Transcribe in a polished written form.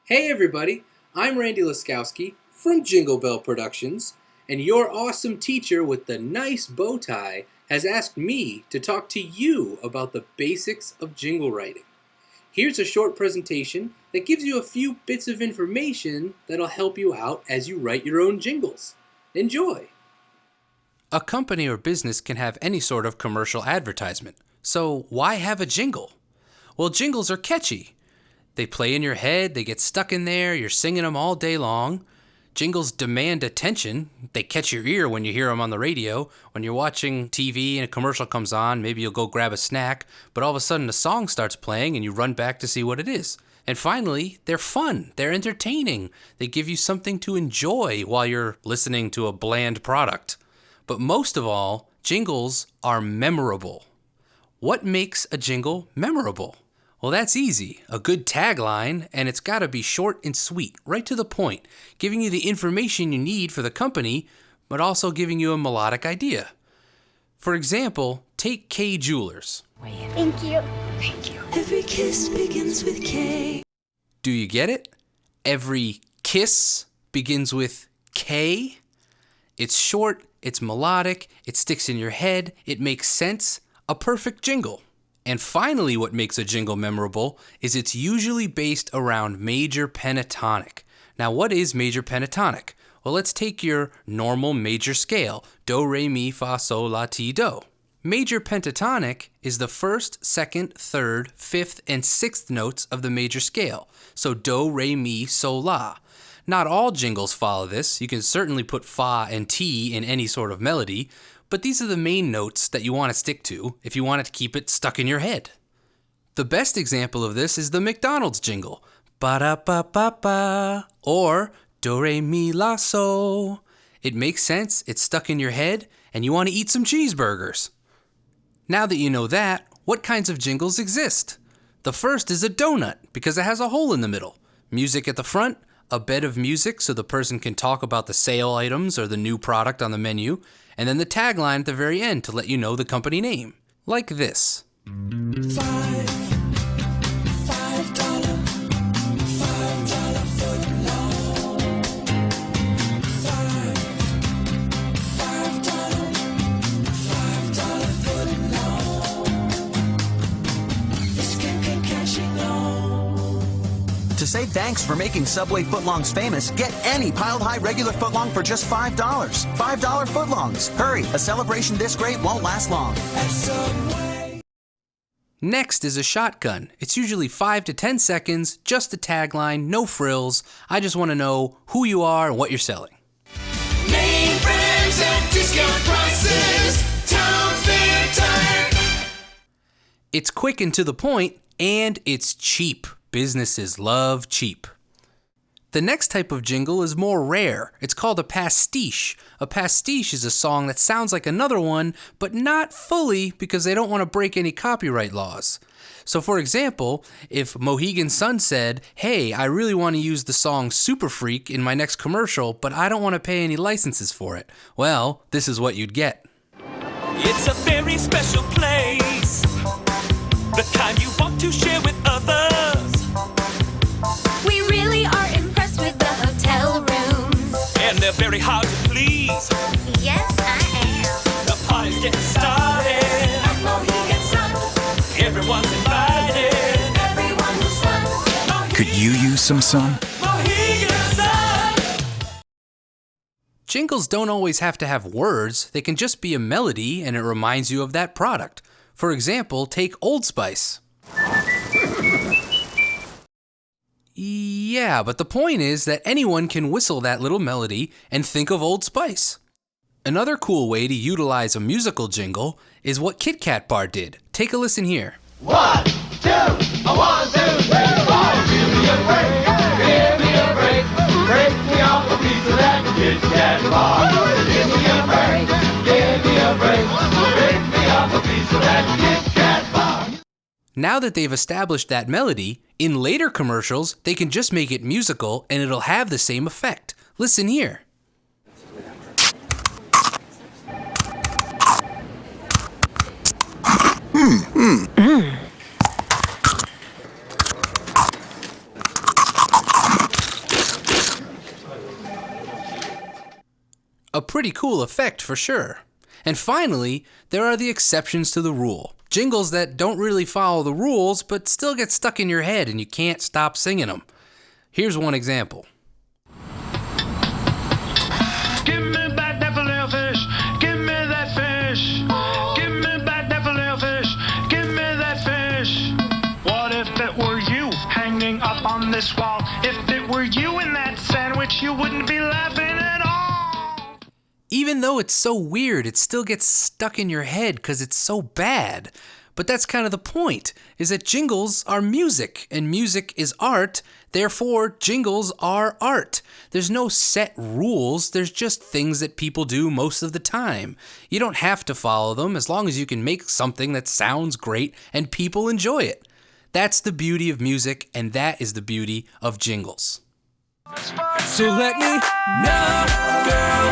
Hey everybody, I'm Randy Laskowski from Jingle Bell Productions, and your awesome teacher with the nice bow tie has asked me to talk to you about the basics of jingle writing. Here's a short presentation that gives you a few bits of information that'll help you out as you write your own jingles. Enjoy! A company or business can have any sort of commercial advertisement, so why have a jingle? Well, jingles are catchy. They play in your head, they get stuck in there, you're singing them all day long. Jingles demand attention. They catch your ear when you hear them on the radio. When you're watching TV and a commercial comes on, maybe you'll go grab a snack, but all of a sudden a song starts playing and you run back to see what it is. And finally, they're fun, they're entertaining. They give you something to enjoy while you're listening to a bland product. But most of all, jingles are memorable. What makes a jingle memorable? Well, that's easy. A good tagline, and it's got to be short and sweet, right to the point, giving you the information you need for the company, but also giving you a melodic idea. For example, take K Jewelers. Thank you. Thank you. Every kiss begins with K. Do you get it? Every kiss begins with K. It's short, it's melodic, it sticks in your head, it makes sense. A perfect jingle. And finally, what makes a jingle memorable is it's usually based around major pentatonic. Now, what is major pentatonic? Well, let's take your normal major scale, do, re, mi, fa, sol, la, ti, do. Major pentatonic is the first, second, third, fifth, and sixth notes of the major scale. So do, re, mi, sol, la. Not all jingles follow this. You can certainly put fa and ti in any sort of melody, but these are the main notes that you want to stick to if you want to keep it stuck in your head. The best example of this is the McDonald's jingle, ba-da-ba-ba-ba, or do-re-mi-la-so. It makes sense, it's stuck in your head, and you want to eat some cheeseburgers. Now that you know that, what kinds of jingles exist? The first is a donut, because it has a hole in the middle. Music at the front, a bed of music so the person can talk about the sale items or the new product on the menu, and then the tagline at the very end to let you know the company name. Like this. To say thanks for making Subway footlongs famous, get any piled high regular footlong for just $5. $5 footlongs. Hurry, a celebration this great won't last long. Next is a shotgun. It's usually 5 to 10 seconds, just a tagline, no frills. I just want to know who you are and what you're selling. Name brands at discount prices. Town Fair time. It's quick and to the point, and it's cheap. Businesses love cheap. The next type of jingle is more rare. It's called a pastiche. A pastiche is a song that sounds like another one, but not fully because they don't want to break any copyright laws. So for example, if Mohegan Sun said, hey, I really want to use the song Super Freak in my next commercial, but I don't want to pay any licenses for it. Well, this is what you'd get. It's a very special place, the kind you want to share with others. We really are impressed with the hotel rooms. And they're very hard to please. Yes, I am. The party's getting started. At Mohegan Sun, Everyone's invited. everyone was fun. Could you use some sun? Mohegan Sun. Jingles don't always have to have words. They can just be a melody and it reminds you of that product. For example, take Old Spice. Yeah, but the point is that anyone can whistle that little melody and think of Old Spice. Another cool way to utilize a musical jingle is what Kit Kat Bar did. Take a listen here. 1, 2, 1, 2, 3, 4. Give me a break, give me a break. Break me off a piece of that Kit Kat bar. Give me a break, give me a break. Break me off a piece of that Kit Kat bar. Now that they've established that melody, in later commercials, they can just make it musical and it'll have the same effect. Listen here. Mmm. pretty cool effect for sure. And finally, there are the exceptions to the rule. Jingles that don't really follow the rules, but still get stuck in your head and you can't stop singing them. Here's one example. Give me back that filet fish. Give me that fish. Give me back that filet fish. Give me that fish. What if it were you hanging up on this wall? If it were you in that sandwich, you wouldn't be laughing at all. Even though it's so weird, it still gets stuck in your head because it's so bad. But that's kind of the point, is that jingles are music, and music is art, therefore jingles are art. There's no set rules, there's just things that people do most of the time. You don't have to follow them as long as you can make something that sounds great and people enjoy it. That's the beauty of music, and that is the beauty of jingles. So let me know, girl.